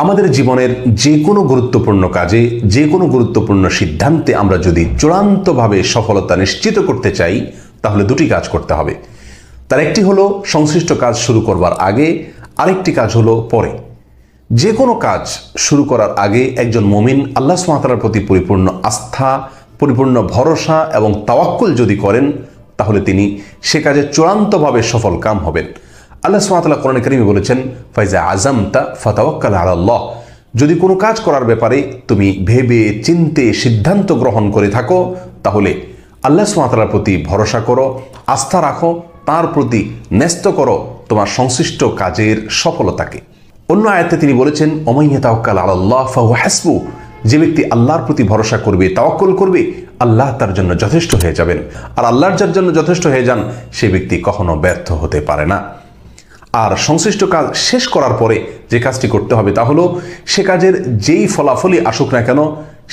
আমাদের জীবনের যে কোনো গুরুত্বপূর্ণ কাজে, যে কোনো গুরুত্বপূর্ণ সিদ্ধান্তে আমরা যদি চূড়ান্তভাবে সফলতা নিশ্চিত করতে চাই, তাহলে দুটি কাজ করতে হবে। তার একটি হলো সংশ্লিষ্ট কাজ শুরু করবার আগে, আরেকটি কাজ হলো পরে। যে কোনো কাজ শুরু করার আগে একজন মুমিন আল্লাহ সুবহানাহু ওয়া তাআলার প্রতি পরিপূর্ণ আস্থা, পরিপূর্ণ ভরসা এবং তাওয়াক্কুল যদি করেন, তাহলে তিনি সে কাজে চূড়ান্তভাবে সফল কাম হবেন। আল্লাহ সুবহানাহু ওয়া তাআলা কোরআনে কারীমে বলেছেন, ফাইজা আযামতা ফাতাওয়াক্কাল আলাল্লাহ। যদি কোনো কাজ করার ব্যাপারে তুমি ভেবে চিন্তে সিদ্ধান্ত গ্রহণ করে থাকো, তাহলে আল্লাহ সুবহানাহু ওয়া তাআলার প্রতি ভরসা করো, আস্থা রাখো, তার প্রতি ন্যস্ত করো তোমার সংশ্লিষ্ট কাজের সফলতাকে। অন্য আয়াতে তিনি বলেছেন, ওমান ইয়াতাওয়াক্কাল আলাল্লাহ ফাহুয়া হাসবুহ। যে ব্যক্তি আল্লাহর প্রতি ভরসা করবে, তাওয়াক্কুল করবে, আল্লাহ তার জন্য যথেষ্ট হয়ে যাবেন। আর আল্লাহর যার জন্য যথেষ্ট হয়ে যান, সেই ব্যক্তি কখনো ব্যর্থ হতে পারে না। আর সংশ্লিষ্ট কাজ শেষ করার পরে যে কাজটি করতে হবে তা হলো, সে কাজের যেই ফলাফলই আসুক না কেন,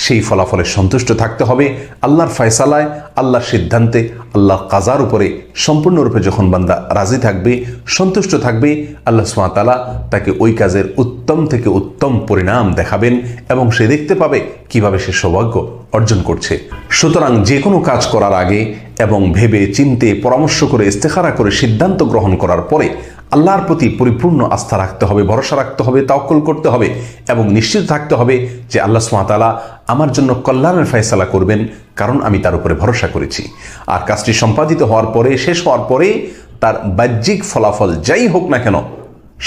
সেই ফলাফলে সন্তুষ্ট থাকতে হবে। আল্লাহর ফয়সালায়, আল্লাহর সিদ্ধান্তে, আল্লাহর কাজার উপরে সম্পূর্ণরূপে যখন বান্দা রাজি থাকবে, সন্তুষ্ট থাকবে, আল্লাহ সুবহানাহু ওয়া তাআলা তাকে ওই কাজের উত্তম থেকে উত্তম পরিণাম দেখাবেন এবং সে দেখতে পাবে কিভাবে সে সৌভাগ্য অর্জন করছে। সুতরাং যে কোনো কাজ করার আগে এবং ভেবে চিন্তে পরামর্শ করে ইস্তেখারা করে সিদ্ধান্ত গ্রহণ করার পরে আল্লাহর প্রতি পরিপূর্ণ আস্থা রাখতে হবে, ভরসা রাখতে হবে, তাওয়াক্কুল করতে হবে এবং নিশ্চিত থাকতে হবে যে আল্লাহ সুবহানাহু ওয়া তাআলা আমার জন্য কল্যাণের ফয়সালা করবেন, কারণ আমি তার উপরে ভরসা করেছি। আর কাজটি সম্পাদিত হওয়ার পরে, শেষ হওয়ার পরে তার বাহ্যিক ফলাফল যাই হোক না কেন,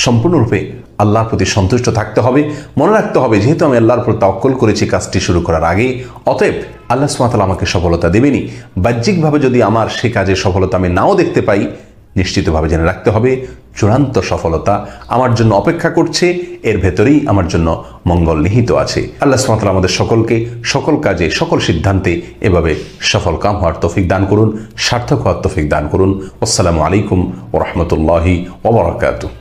সম্পূর্ণরূপে আল্লাহর প্রতি সন্তুষ্ট থাকতে হবে। মনে রাখতে হবে, যেহেতু আমি আল্লাহর উপর তাওয়াক্কুল করেছি কাজটি শুরু করার আগে, অতএব আল্লাহ সুবহানাহু ওয়া তাআলা আমাকে সফলতা দেবেনই। বাহ্যিকভাবে যদি আমার সে কাজে সফলতা আমি নাও দেখতে পাই, নিশ্চিতভাবে জেনে রাখতে হবে চূড়ান্ত সফলতা আমার জন্য অপেক্ষা করছে, এর ভেতরেই আমার জন্য মঙ্গল নিহিত আছে। আল্লাহ সুবহানাহু ওয়া তাআলা আমাদের সকলকে সকল কাজে, সকল সিদ্ধান্তে এভাবে সফল কাম হওয়ার তৌফিক দান করুন, সার্থক হওয়ার তৌফিক দান করুন। আসসালামু আলাইকুম ওয়া রাহমাতুল্লাহি ওয়া বারাকাতুহু।